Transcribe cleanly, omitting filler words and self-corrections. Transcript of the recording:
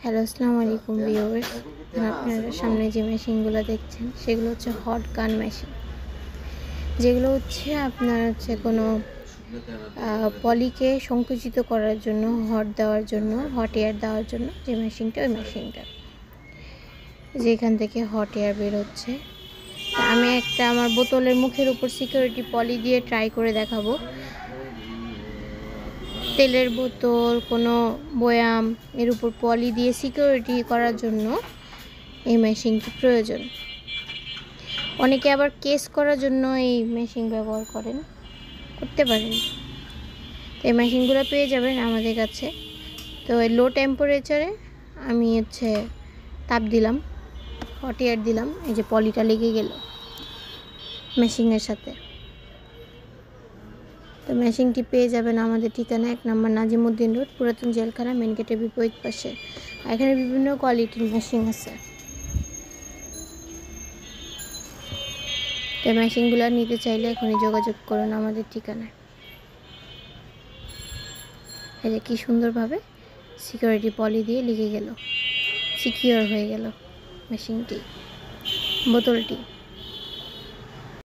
Hello, আসসালামু আলাইকুম viewers. আপনারা সামনে যে মেশিনগুলো দেখছেন সেগুলো হচ্ছে হট গান মেশিন। যেগুলো হচ্ছে আপনার হচ্ছে কোনো পলিকে সংকুচিত করার জন্য, হট দেওয়ার জন্য, হট এয়ার দেওয়ার জন্য যে মেশিনটা, ওই মেশিনটা যেখান থেকে হট এয়ার বের হচ্ছে। আমি একটা আমার বোতলের মুখের উপর সিকিউরিটি পলি দিয়ে ট্রাই করে দেখাবো। তেলের বোতল, কোনো বয়াম এর উপর পলি দিয়ে সিকিউরিটি করার জন্য এই মেশিনটি প্রয়োজন। অনেকে আবার কেস করার জন্য এই মেশিন ব্যবহার করতে পারেন। তো এই মেশিনগুলো পেয়ে যাবেন আমাদের কাছে। তো লো টেম্পারেচারে আমি তাপ দিলাম, হট এয়ার দিলাম, এই যে পলিটা লেগে গেল মেশিনের সাথে। তো মেশিনটি পেয়ে যাবেন আমাদের ঠিকানা 1 নম্বর নাজিমউদ্দিন রোড, পুরাতন জেলখানা, মেন গেটের বিপরীত পাশে। এখানে বিভিন্ন কোয়ালিটির মেশিন আছে। তো মেশিনগুলো নিতে চাইলে এখনই যোগাযোগ করুন আমাদের ঠিকানায়। এই যে কি সুন্দরভাবে সিকিউরিটি পলি দিয়ে লেগে গেল, সিকিউর হয়ে গেল মেশিনটি, বোতলটি।